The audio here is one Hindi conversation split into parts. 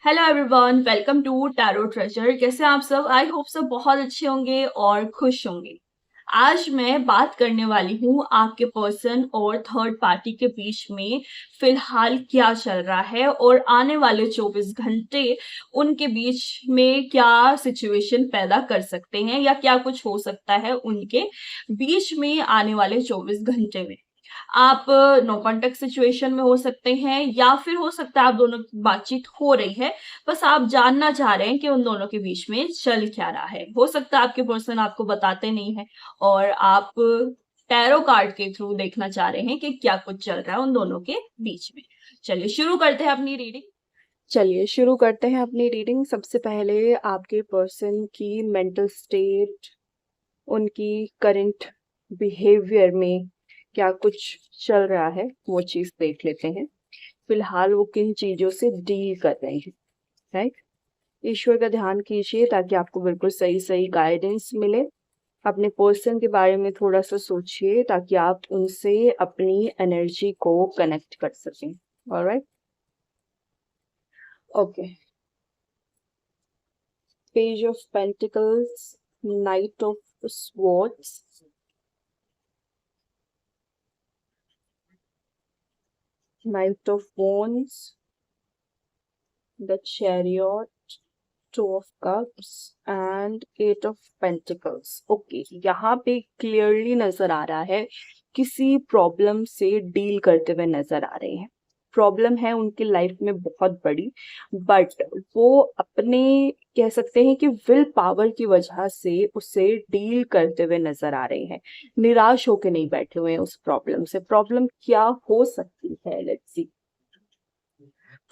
Hello everyone, welcome to Tarot Treasure. कैसे हैं आप सब? आई होप सब बहुत अच्छे होंगे और खुश होंगे। आज मैं बात करने वाली हूँ आपके पर्सन और थर्ड पार्टी के बीच में फिलहाल क्या चल रहा है और आने वाले 24 घंटे उनके बीच में क्या सिचुएशन पैदा कर सकते हैं या क्या कुछ हो सकता है उनके बीच में आने वाले 24 घंटे में। आप नो कॉन्टेक्ट सिचुएशन में हो सकते हैं या फिर हो सकता है आप दोनों की बातचीत हो रही है, बस आप जानना चाह रहे हैं कि उन दोनों के बीच में चल क्या रहा है। हो सकता है आपके पर्सन आपको बताते नहीं है और आप टैरो कार्ड के थ्रू देखना चाह रहे हैं कि क्या कुछ चल रहा है उन दोनों के बीच में। चलिए शुरू करते हैं अपनी रीडिंग। सबसे पहले आपके पर्सन की मेंटल स्टेट, उनकी करंट बिहेवियर में क्या कुछ चल रहा है वो चीज़ देख लेते हैं। फिलहाल वो किन चीज़ों से डील कर रहे हैं, राइट। ईश्वर का ध्यान कीजिए ताकि आपको बिल्कुल सही सही गाइडेंस मिले। अपने पर्सन के बारे में थोड़ा सा सोचिए ताकि आप उनसे अपनी एनर्जी को कनेक्ट कर सकें। Alright, okay. Page of Pentacles, Knight of Swords, Knight of Wands, the Chariot, Two of Cups and Eight of Pentacles. Okay, यहाँ पे क्लियरली नजर आ रहा है किसी प्रॉब्लम से डील करते हुए नजर आ रहे हैं। प्रॉब्लम है उनकी लाइफ में बहुत बड़ी, बट वो अपने कह सकते हैं कि विल पावर की वजह से उससे डील करते हुए नजर आ रहे हैं। निराश होके नहीं बैठे हुए हैं उस प्रॉब्लम से। प्रॉब्लम क्या हो सकती है, लेट्स सी।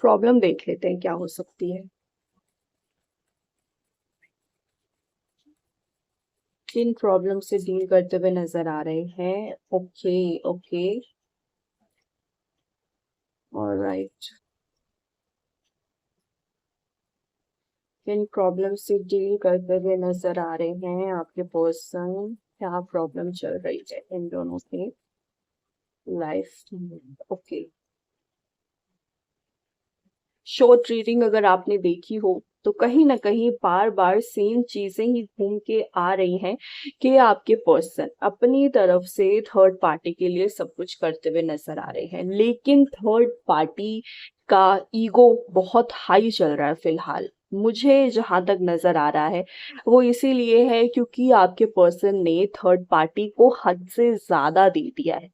प्रॉब्लम देख लेते हैं क्या हो सकती है। किन प्रॉब्लम से डील करते हुए नजर आ रहे हैं। Okay okay, alright. किन प्रॉब्लम से डील करते हुए नजर आ रहे हैं आपके पर्सन। क्या प्रॉब्लम चल रही है इन दोनों की लाइफ में। ओके, शॉर्ट रीडिंग अगर आपने देखी हो तो कहीं ना कहीं बार बार सेम चीजें ही घूम के आ रही हैं कि आपके पर्सन अपनी तरफ से थर्ड पार्टी के लिए सब कुछ करते हुए नजर आ रहे हैं, लेकिन थर्ड पार्टी का ईगो बहुत हाई चल रहा है फिलहाल। मुझे जहां तक नजर आ रहा है वो इसीलिए है क्योंकि आपके पर्सन ने थर्ड पार्टी को हद से ज्यादा दे दिया है।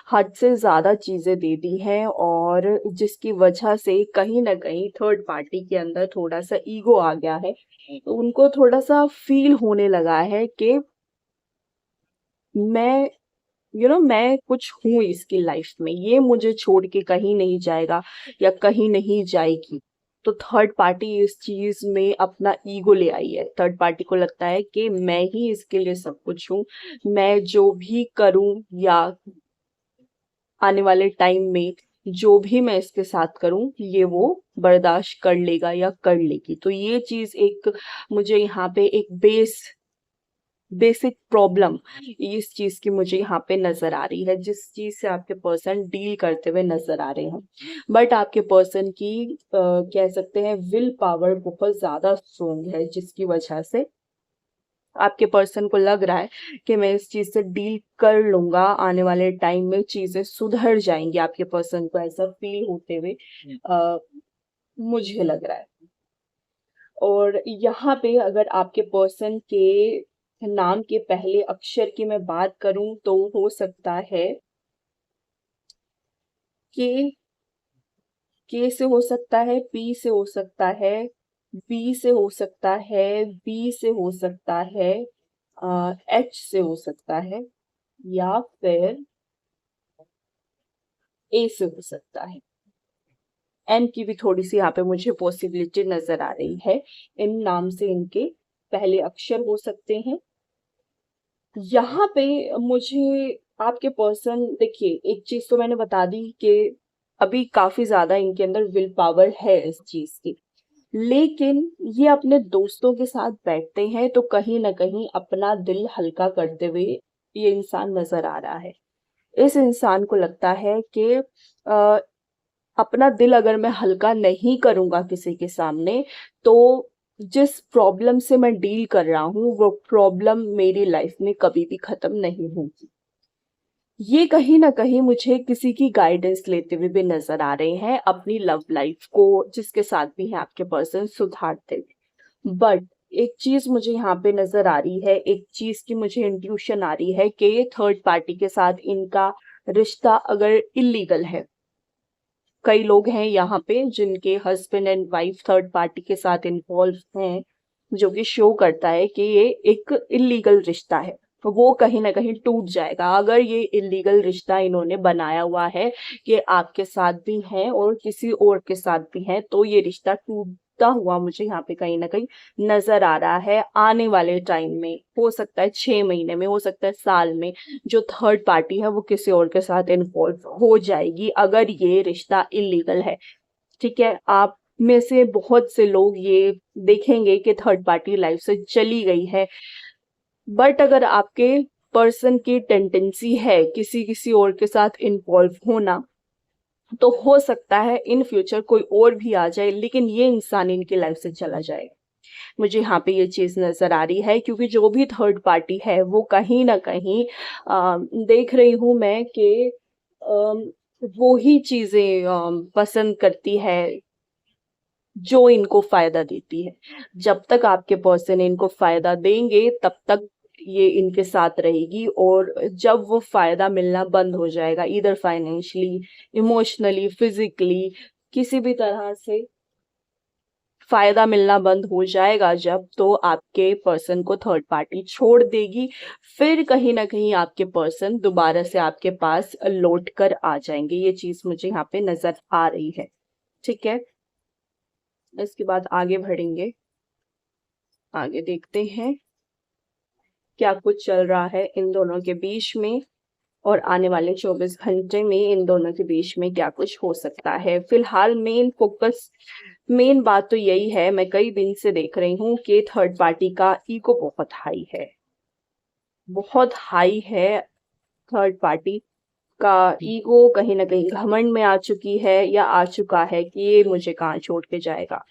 हद से ज़्यादा चीज़ें दे दी हैं और जिसकी वजह से कहीं न कहीं थर्ड पार्टी के अंदर थोड़ा-सा ईगो आ गया है। उनको थोड़ा-सा फ़ील होने लगा है कि मैं मैं कुछ हूँ इसकी लाइफ़ में, ये मुझे छोड़ के कहीं नहीं जाएगा या कहीं नहीं जाएगी। तो थर्ड पार्टी इस चीज़ में अपना ईगो ले आई है। थर्ड पार्टी को लगता है कि मैं ही इसके लिए सब कुछ हूँ। मैं जो भी करूँ या आने वाले टाइम में जो भी मैं इसके साथ करूं ये वो बर्दाश्त कर लेगा या कर लेगी। तो ये चीज एक मुझे यहाँ पे एक बेसिक प्रॉब्लम इस चीज की मुझे यहाँ पे नजर आ रही है, जिस चीज से आपके पर्सन डील करते हुए नजर आ रहे हैं। बट आपके पर्सन की कह सकते हैं विल पावर बहुत ज्यादा स्ट्रोंग है, जिसकी वजह से आपके पर्सन को लग रहा है कि मैं इस चीज से डील कर लूंगा, आने वाले टाइम में चीजें सुधर जाएंगी। आपके पर्सन को ऐसा फील होते हुए अ, मुझे लग रहा है। और यहाँ पे अगर आपके पर्सन के नाम के पहले अक्षर की मैं बात करूं तो हो सकता है कि के से हो सकता है, पी से हो सकता है, बी से हो सकता है, बी से हो सकता है, एच से हो सकता है या फिर ए से हो सकता है। एन की भी थोड़ी सी यहाँ पे मुझे पॉसिबिलिटी नजर आ रही है। इन नाम से इनके पहले अक्षर हो सकते हैं। यहाँ पे मुझे आपके पर्सन, देखिए एक चीज तो मैंने बता दी कि अभी काफी ज्यादा इनके अंदर विल पावर है इस चीज की, लेकिन ये अपने दोस्तों के साथ बैठते हैं तो कहीं ना कहीं अपना दिल हल्का करते हुए ये इंसान नजर आ रहा है। इस इंसान को लगता है कि अपना दिल अगर मैं हल्का नहीं करूँगा किसी के सामने, तो जिस प्रॉब्लम से मैं डील कर रहा हूँ, वो प्रॉब्लम मेरी लाइफ में कभी भी खत्म नहीं होगी। ये कहीं न कहीं मुझे किसी की गाइडेंस लेते हुए भी नज़र आ रहे हैं, अपनी लव लाइफ को जिसके साथ भी है आपके पर्सन सुधारते हुए। बट एक चीज़ मुझे यहाँ पे नज़र आ रही है, एक चीज़ की मुझे इंट्यूशन आ रही है कि थर्ड पार्टी के साथ इनका रिश्ता अगर इल्लीगल है। कई लोग हैं यहाँ पे जिनके husband and wife third party के साथ इन्वॉल्व हैं, जो कि शो करता है कि ये एक इल्लीगल रिश्ता है। तो वो कहीं न कहीं टूट जाएगा। अगर ये इल्लीगल रिश्ता इन्होंने बनाया हुआ है कि आपके साथ भी हैं और किसी और के साथ भी हैं, तो ये रिश्ता टूटता हुआ मुझे यहाँ पे कहीं न कहीं नज़र आ रहा है। आने वाले टाइम में, हो सकता है 6 महीने में, हो सकता है साल में, जो थर्ड पार्टी है वो किसी और के साथ इन्वॉल्व हो जाएगी अगर ये रिश्ता इल्लीगल है। ठीक है? आप में से बहुत से लोग ये देखेंगे कि थर्ड पार्टी लाइफ से चली गई है। बट अगर आपके पर्सन की टेंडेंसी है किसी और के साथ इन्वॉल्व होना, तो हो सकता है इन फ्यूचर कोई और भी आ जाए, लेकिन ये इंसान इनकी लाइफ से चला जाए। मुझे यहाँ पे ये चीज़ नज़र आ रही है, क्योंकि जो भी थर्ड पार्टी है वो कहीं न कहीं देख रही हूँ मैं कि वो ही चीज़ें पसंद करती है जो इनको फ़ायदा देती है। जब तक आपके पर्सन इनको फ़ायदा देंगे, तब तक ये इनके साथ रहेगी, और जब वो फ़ायदा मिलना बंद हो जाएगा, ईदर फाइनेंशियली, इमोशनली, फिज़िकली, किसी भी तरह से फ़ायदा मिलना बंद हो जाएगा जब, तो आपके पर्सन को थर्ड पार्टी छोड़ देगी। फिर कहीं न कहीं आपके पर्सन दोबारा से आपके पास लौट कर आ जाएँगे। ये चीज़ मुझे यहाँ पे नज़र आ रही है। ठीक है? इसके बाद आगे बढ़ेंगे। आगे देखते हैं क्या कुछ चल रहा है इन दोनों के बीच में, और आने वाले 24 घंटे में इन दोनों के बीच में क्या कुछ हो सकता है। फिलहाल मेन बात तो यही है, मैं कई दिन से देख रही हूँ कि थर्ड पार्टी का ईगो बहुत हाई है। बहुत हाई है थर्ड पार्टी का ईगो, कहीं न कहीं घमंड में आ चुकी है या आ चुका है कि ये मुझे कहाँ छोड़ के जाएगा।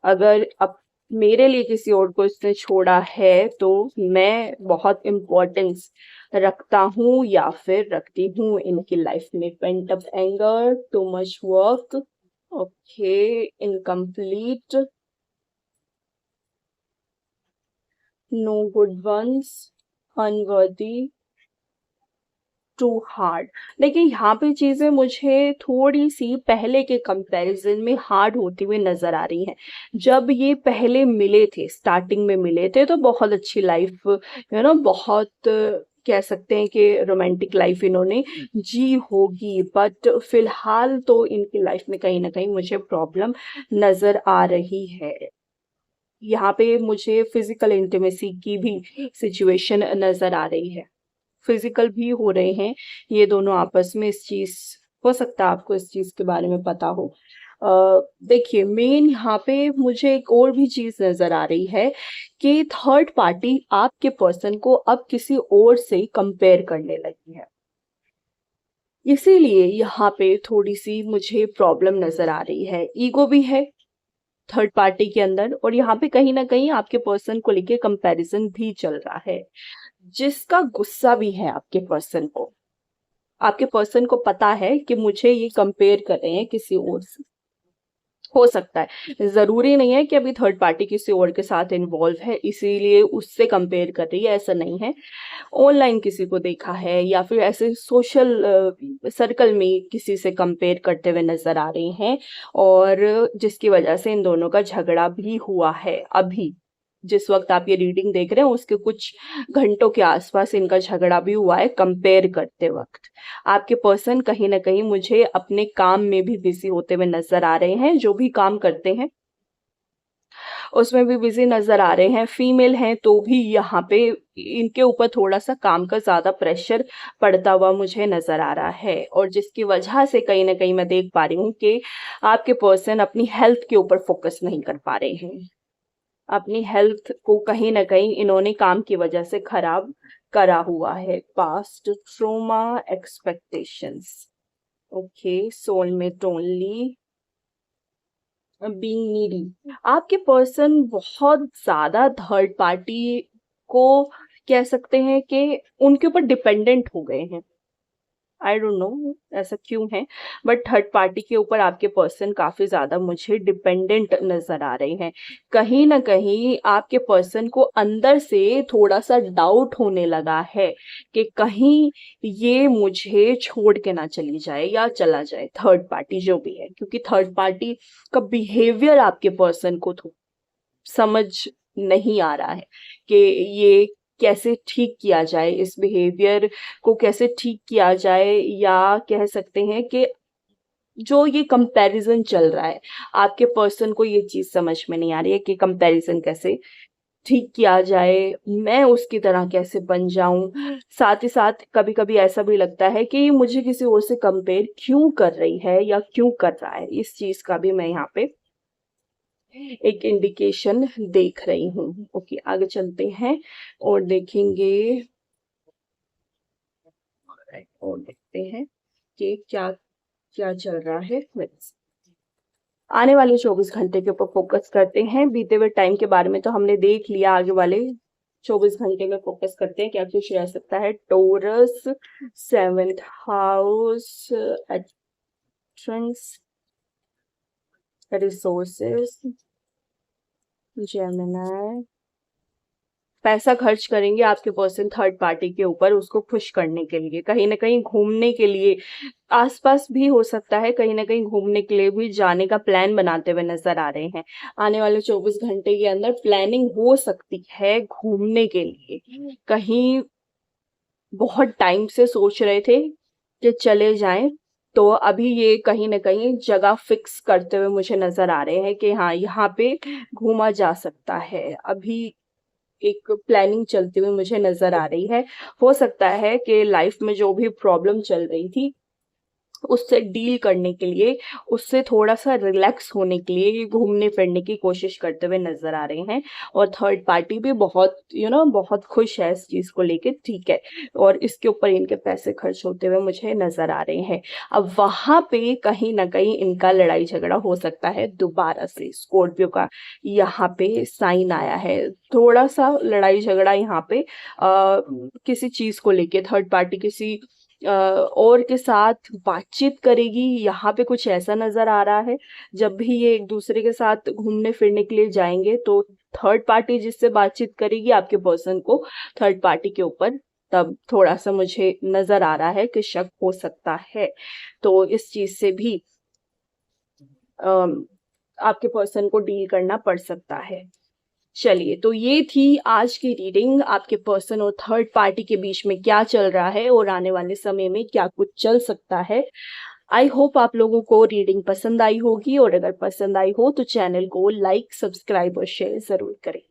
अगर अब मेरे लिए किसी और को इसने छोड़ा है, तो मैं बहुत इम्पोर्टेंस रखता हूँ या फिर रखती हूँ इनकी लाइफ में। Pent up anger, too much work, okay, incomplete, no good ones, unworthy, too hard. देखिए यहाँ पे चीज़ें मुझे थोड़ी-सी पहले के कंपैरिज़न में हार्ड होती हुई नज़र आ रही हैं। जब ये पहले मिले थे, स्टार्टिंग में मिले थे, तो बहुत अच्छी लाइफ़, बहुत कह सकते हैं कि रोमांटिक लाइफ़ इन्होंने जी होगी। बट फिलहाल तो इनकी लाइफ़ में कहीं न कहीं मुझे प्रॉब्लम नज़र आ रही है। यहाँ पे मुझे फिज़िकल इंटिमेसी की भी सिचुएशन नज़र आ रही है। फिजिकल भी हो रहे हैं ये दोनों आपस में। इस चीज़, हो सकता है आपको इस चीज़ के बारे में पता हो। देखिए, मेन यहाँ पे मुझे एक और भी चीज़ नज़र आ रही है कि थर्ड पार्टी आपके पर्सन को अब किसी और से कंपेयर करने लगी है। इसीलिए यहाँ पे थोड़ी-सी मुझे प्रॉब्लम नज़र आ रही है। ईगो भी है थर्ड पार्टी के अंदर, और यहाँ पे कहीं न कहीं आपके पर्सन को लेके कंपैरिज़न भी चल रहा है, जिसका गुस्सा भी है आपके पर्सन को। आपके पर्सन को पता है कि मुझे ये कंपेयर कर रहे हैं किसी और से। हो सकता है, ज़रूरी नहीं है कि अभी थर्ड पार्टी किसी और के साथ इन्वॉल्व है, इसीलिए उससे कंपेयर कर रही है, ऐसा नहीं है। ऑनलाइन किसी को देखा है या फिर ऐसे सोशल सर्कल में किसी से कंपेयर करते हुए नज़र आ रहे हैं, और जिसकी वजह से इन दोनों का झगड़ा भी हुआ है। अभी जिस वक़्त आप ये रीडिंग देख रहे हैं, उसके कुछ घंटों के आसपास इनका झगड़ा भी हुआ है कंपेयर करते वक़्त। आपके पर्सन कहीं न कहीं मुझे अपने काम में भी बिज़ी होते हुए नज़र आ रहे हैं, जो भी काम करते हैं उसमें भी बिज़ी नज़र आ रहे हैं। फीमेल हैं तो भी यहाँ पे इनके ऊपर थोड़ा-सा काम का ज़्यादा प्रेशर पड़ता हुआ मुझे नज़र आ रहा है, और जिसकी वजह से कहीं न कहीं मैं देख पा रही हूँ कि आपके पर्सन अपनी हेल्थ के ऊपर फ़ोकस नहीं कर पा रहे हैं। अपनी हेल्थ को कहीं न कहीं इन्होंने काम की वजह से खराब करा हुआ है। Past trauma, expectations, okay, soulmate only, being needy. आपके पर्सन बहुत ज्यादा थर्ड पार्टी को कह सकते हैं कि उनके ऊपर डिपेंडेंट हो गए हैं। आई डोंट नो ऐसा क्यों है, बट थर्ड पार्टी के ऊपर आपके पर्सन काफी ज्यादा मुझे डिपेंडेंट नजर आ रहे हैं। कहीं ना कहीं आपके पर्सन को अंदर से थोड़ा सा डाउट होने लगा है कि कहीं ये मुझे छोड़ के ना चली जाए या चला जाए, थर्ड पार्टी जो भी है, क्योंकि थर्ड पार्टी का बिहेवियर आपके पर्सन को समझ नहीं आ रहा है कि ये कैसे ठीक किया जाए, इस बिहेवियर को कैसे ठीक किया जाए, या कह सकते हैं कि जो ये कंपैरिजन चल रहा है आपके पर्सन को ये चीज समझ में नहीं आ रही है कि कंपैरिजन कैसे ठीक किया जाए, मैं उसकी तरह कैसे बन जाऊं। साथ ही साथ कभी कभी ऐसा भी लगता है कि ये मुझे किसी और से कंपेयर क्यों कर रही है या क्यों कर रहा है, इस चीज का भी मैं यहाँ पे एक इंडिकेशन देख रही हूँ। ओके, आगे चलते हैं और देखेंगे और देखते हैं कि क्या क्या चल रहा है। आने वाले 24 घंटे के ऊपर फोकस करते हैं। बीते हुए टाइम के बारे में तो हमने देख लिया, आगे वाले 24 घंटे में फोकस करते हैं क्या कुछ रह सकता है। टोरस, 7th हाउस, एट्रंस, रिसोर्सेस, जेमिनी। पैसा खर्च करेंगे आपके पर्सन थर्ड पार्टी के ऊपर उसको खुश करने के लिए, कहीं ना कहीं घूमने के लिए, आसपास भी हो सकता है, कहीं ना कहीं घूमने के लिए भी जाने का प्लान बनाते हुए नजर आ रहे हैं। आने वाले 24 घंटे के अंदर प्लानिंग हो सकती है घूमने के लिए। कहीं बहुत टाइम से सोच रहे थे कि चले जाएं, तो अभी ये कहीं ना कहीं जगह फिक्स करते हुए मुझे नजर आ रहे हैं कि हाँ, यहाँ पे घूमा जा सकता है। अभी एक प्लानिंग चलती हुई मुझे नजर आ रही है। हो सकता है कि लाइफ में जो भी प्रॉब्लम चल रही थी उससे डील करने के लिए, उससे थोड़ा सा रिलैक्स होने के लिए ये घूमने फिरने की कोशिश करते हुए नजर आ रहे हैं। और थर्ड पार्टी भी बहुत बहुत खुश है इस चीज को लेके, ठीक है। और इसके ऊपर इनके पैसे खर्च होते हुए मुझे नजर आ रहे हैं। अब वहां पे कहीं ना कहीं इनका लड़ाई झगड़ा हो सकता है दोबारा से। स्कॉर्पियो का यहाँ पे साइन आया है, थोड़ा सा लड़ाई झगड़ा यहाँ पे किसी चीज को लेके थर्ड पार्टी किसी और के साथ बातचीत करेगी, यहाँ पे कुछ ऐसा नजर आ रहा है। जब भी ये एक दूसरे के साथ घूमने फिरने के लिए जाएंगे तो थर्ड पार्टी जिससे बातचीत करेगी आपके पर्सन को थर्ड पार्टी के ऊपर, तब थोड़ा सा मुझे नजर आ रहा है कि शक हो सकता है। तो इस चीज से भी आपके पर्सन को डील करना पड़ सकता है। चलिए, तो ये थी आज की रीडिंग, आपके पर्सन और थर्ड पार्टी के बीच में क्या चल रहा है और आने वाले समय में क्या कुछ चल सकता है। आई होप आप लोगों को रीडिंग पसंद आई होगी, और अगर पसंद आई हो तो चैनल को लाइक, सब्सक्राइब और शेयर जरूर करें।